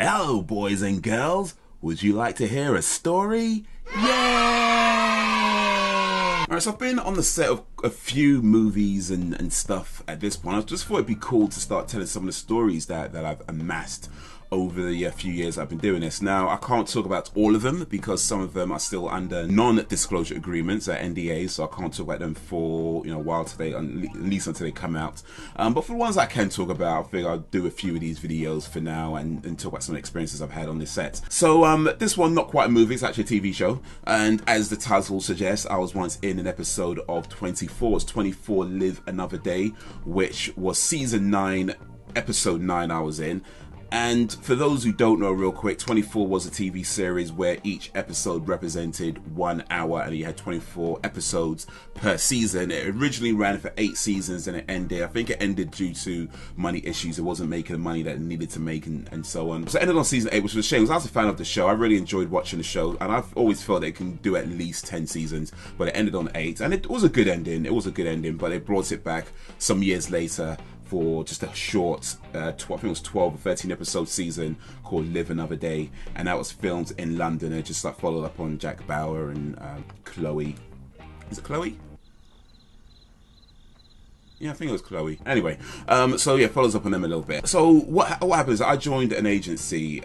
Hello, boys and girls. Would you like to hear a story? Yeah! Alright, so I've been on the set of a few movies and stuff at this point. I just thought it'd be cool to start telling some of the stories that I've amassed over the few years I've been doing this. Now, I can't talk about all of them because some of them are still under non-disclosure agreements, NDAs, so I can't talk about them for a while today, at least until they come out. But for the ones I can talk about, I think I'll do a few of these videos for now and talk about some experiences I've had on this set. So this one, not quite a movie, it's actually a TV show. And as the title suggests, I was once in an episode of 24. It's 24 Live Another Day, which was season 9, episode 9 I was in. And for those who don't know, real quick, 24 was a TV series where each episode represented 1 hour and you had 24 episodes per season. It originally ran for 8 seasons and it ended. I think it ended due to money issues. It wasn't making the money that it needed to make and so on. So it ended on season 8, which was a shame. I was a fan of the show. I really enjoyed watching the show and I've always felt it can do at least 10 seasons, but it ended on 8 and it was a good ending. It was a good ending, but it brought it back some years later for just a short, I think it was 12 or 13 episode season called Live Another Day, and that was filmed in London. It just like followed up on Jack Bauer and Chloe. Is it Chloe? Yeah, I think it was Chloe. Anyway, so yeah, follows up on them a little bit. So what happens? I joined an agency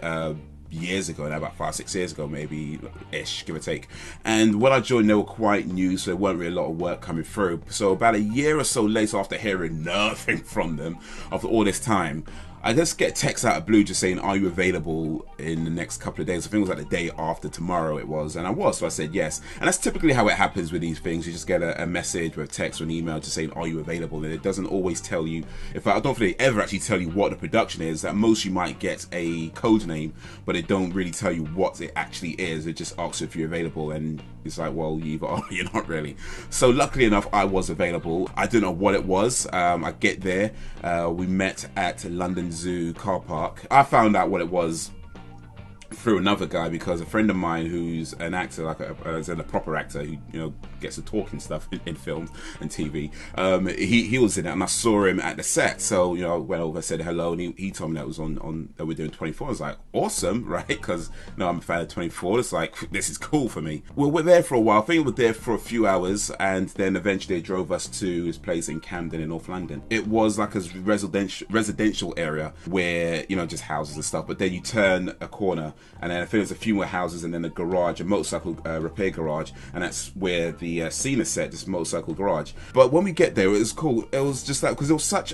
years ago, now about 5-6 years ago maybe ish, give or take, and when I joined they were quite new, so there weren't really a lot of work coming through. So about a year or so later, after hearing nothing from them after all this time, I just get text out of blue just saying, are you available in the next couple of days? I think it was like the day after tomorrow it was, and I was, so I said yes. And that's typically how it happens with these things. You just get a message or a text or an email just saying, are you available? And it doesn't always tell you, in fact I don't think they ever actually tell you what the production is. At most you might get a code name, but it don't really tell you what it actually is. It just asks if you're available, and it's like, well, you either are or you're not really. So luckily enough I was available. I didn't know what it was. I get there, we met at London Zoo car park. I found out what it was through another guy because a friend of mine who's an actor, like a proper actor who gets to talk and stuff in films and TV, he was in it and I saw him at the set. So I went over, said hello, and he told me that it was on that we're doing 24. I was like, awesome, right? Because I'm a fan of 24. It's like, this is cool for me. Well, we're there for a while. I think we were there for a few hours, and then eventually they drove us to his place in Camden in North London. It was like a residential area where just houses and stuff, but then you turn a corner and then I think there's a few more houses and then a garage, a motorcycle repair garage, and that's where the scene is set, this motorcycle garage. But when we get there, it was cool. It was just like, because it was such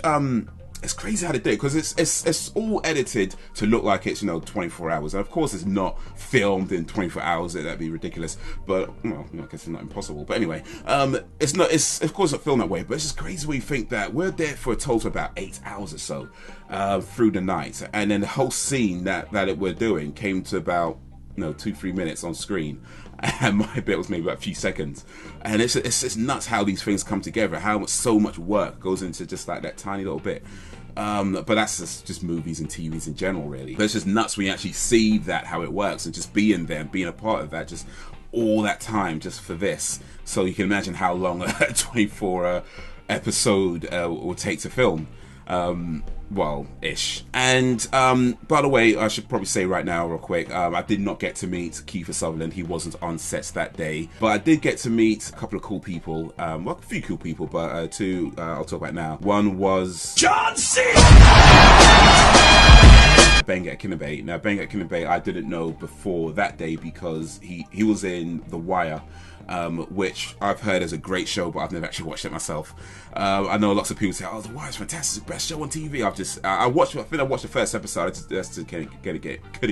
it's crazy how they do it, because it's all edited to look like it's 24 hours, and of course it's not filmed in 24 hours. That'd be ridiculous, but well, I guess it's not impossible. But anyway, it's of course not filmed that way, but it's just crazy when you think that we're there for a total of about 8 hours or so through the night, and then the whole scene that we're doing came to about 2-3 minutes on screen, and my bit was maybe about a few seconds. And it's just nuts how these things come together, how so much work goes into just like that tiny little bit. But that's just movies and TVs in general, really. But it's just nuts when you actually see that, how it works, and just being there and being a part of that, just all that time just for this. So you can imagine how long a 24 episode will take to film. Well, ish. And by the way, I should probably say right now real quick, I did not get to meet Kiefer Sutherland. He wasn't on sets that day, but I did get to meet a couple of cool people, well, a few cool people, but two I'll talk about now. One was John C. Benga Akinebe. Now Benga Akinebe I didn't know before that day because he was in The Wire, which I've heard is a great show, but I've never actually watched it myself. I know lots of people say, "Oh, The Wire's fantastic, best show on TV." I think I watched the first episode. I just couldn't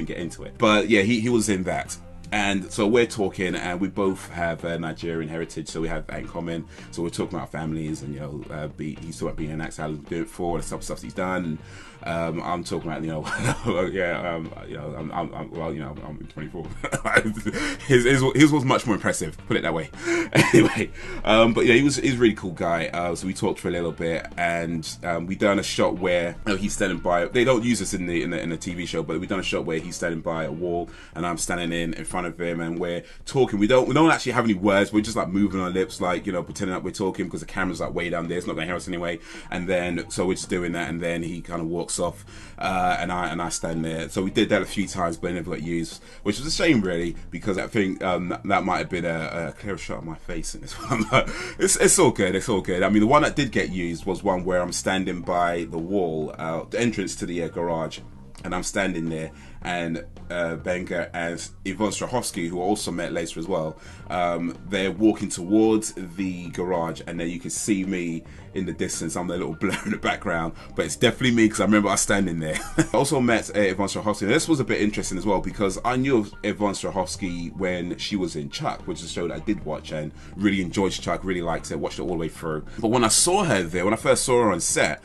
get into it. But yeah, he was in that. And so we're talking, and we both have Nigerian heritage, so we have that in common. So we're talking about families, and he's talking about being an actor, how to do it for, the stuff he's done. I'm talking about I'm 24. his was much more impressive, put it that way. Anyway, but yeah, he's a really cool guy. So we talked for a little bit, and we done a shot where he's standing by. They don't use this in the TV show, but we done a shot where he's standing by a wall, and I'm standing in front front of him and we're talking. We don't actually have any words. We're just like moving our lips, like, you know, pretending that we're talking because the camera's like way down there. It's not going to hear us anyway. And then so we're just doing that, and then he kind of walks off, and I stand there. So we did that a few times, but it never got used, which was a shame really, because I think that might have been a clear shot of my face in this one. But it's all good. It's all good. I mean, the one that did get used was one where I'm standing by the wall, the entrance to the garage, and I'm standing there, and Benga and Yvonne Strahovski, who I also met later as well, they're walking towards the garage, and then you can see me in the distance. I'm a little blur in the background, but it's definitely me because I remember I was standing there. I also met Yvonne Strahovski. This was a bit interesting as well because I knew of Yvonne Strahovski when she was in Chuck, which is a show that I did watch and really enjoyed Chuck, really liked it, watched it all the way through. But when I saw her there, when I first saw her on set,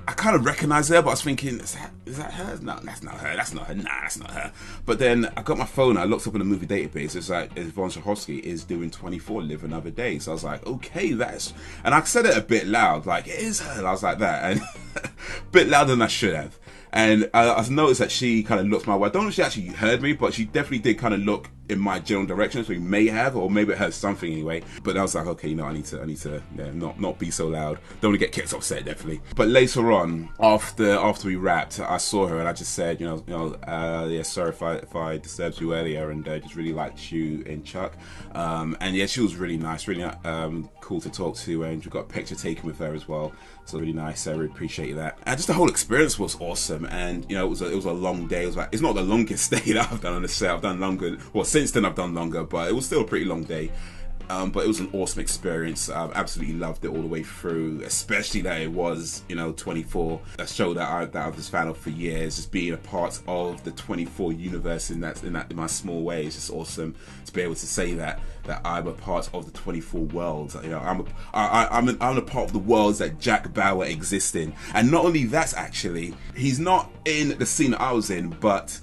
I kind of recognized her, but I was thinking, is that her? No, that's not her. That's not her. Nah, that's not her. But then I got my phone, I looked up in the movie database. It's like Yvonne Strahovski is doing 24 Live Another Day. So I was like, okay, and I said it a bit loud, like, it is her. And I was like that, and a bit louder than I should have. And I noticed that she kind of looked my way. I don't know if she actually heard me, but she definitely did kind of look in my general direction. So we may have, or maybe it heard something anyway. But I was like, okay, I need to, yeah, not be so loud. Don't want to get kids upset, definitely. But later on, after we wrapped, I saw her and I just said, yeah, sorry if I disturbed you earlier, and just really liked you in Chuck. And yeah, she was really nice, really cool to talk to, and we got a picture taken with her as well. So really nice. I really appreciate that. And just the whole experience was awesome. And it was a long day. It's not the longest day that I've done on the set. I've done longer. Well, since then I've done longer, but it was still a pretty long day. But it was an awesome experience. I absolutely loved it all the way through, especially that it was, 24, a show that I was a fan of for years. Just being a part of the 24 universe in my small way is just awesome to be able to say that I'm a part of the 24 worlds. I'm a part of the worlds that Jack Bauer exists in. And not only that, actually, he's not in the scene that I was in, but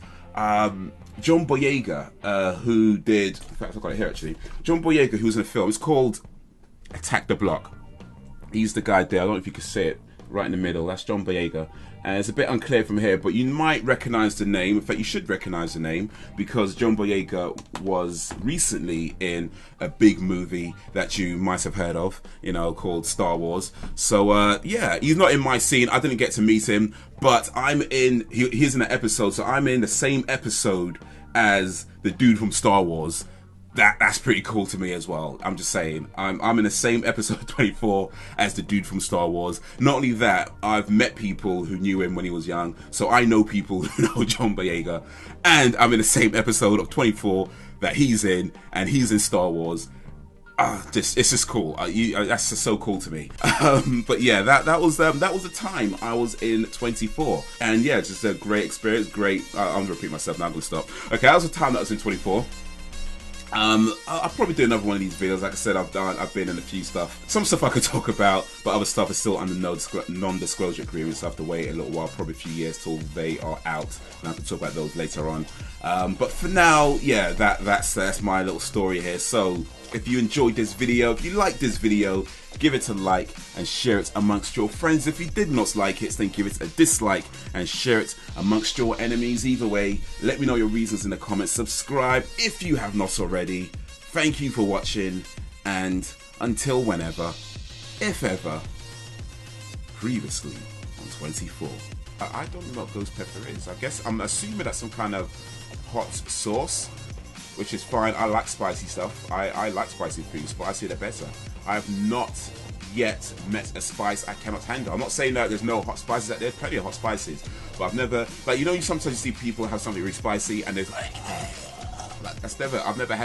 John Boyega, who did, in fact I've got it here actually, John Boyega, who was in a film, it's called Attack the Block. He's the guy there, I don't know if you can see it, right in the middle, that's John Boyega. And it's a bit unclear from here, but you might recognize the name. In fact, you should recognize the name, because John Boyega was recently in a big movie that you might have heard of, called Star Wars. So yeah, he's not in my scene. I didn't get to meet him, but he's in an episode, so I'm in the same episode as the dude from Star Wars. That's pretty cool to me as well. I'm just saying, I'm in the same episode 24 as the dude from Star Wars. Not only that, I've met people who knew him when he was young, so I know people who know John Boyega, and I'm in the same episode of 24 that he's in, and he's in Star Wars. It's just cool. That's just so cool to me. But yeah, that was the time I was in 24, and yeah, just a great experience. Great. I'm gonna repeat myself now. I'm gonna stop. Okay, that was the time that I was in 24. I'll probably do another one of these videos. Like I said, I've been in a few stuff. Some stuff I could talk about, but other stuff is still under non-disclosure agreements. So I have to wait a little while, probably a few years till they are out, and I can talk about those later on. But for now, yeah, that's my little story here. So if you enjoyed this video, if you liked this video, give it a like and share it amongst your friends. If you did not like it, then give it a dislike and share it amongst your enemies. Either way, let me know your reasons in the comments. Subscribe if you have not already. Thank you for watching, and until whenever, if ever, previously on 24. I don't know what ghost pepper is. I guess I'm assuming that's some kind of hot sauce, which is fine. I like spicy stuff. I like spicy foods, but I see that better. I have not yet met a spice I cannot handle. I'm not saying that there's no hot spices out there. There's plenty of hot spices, but I've never, like, you sometimes you see people have something really spicy and there's like that's I've never had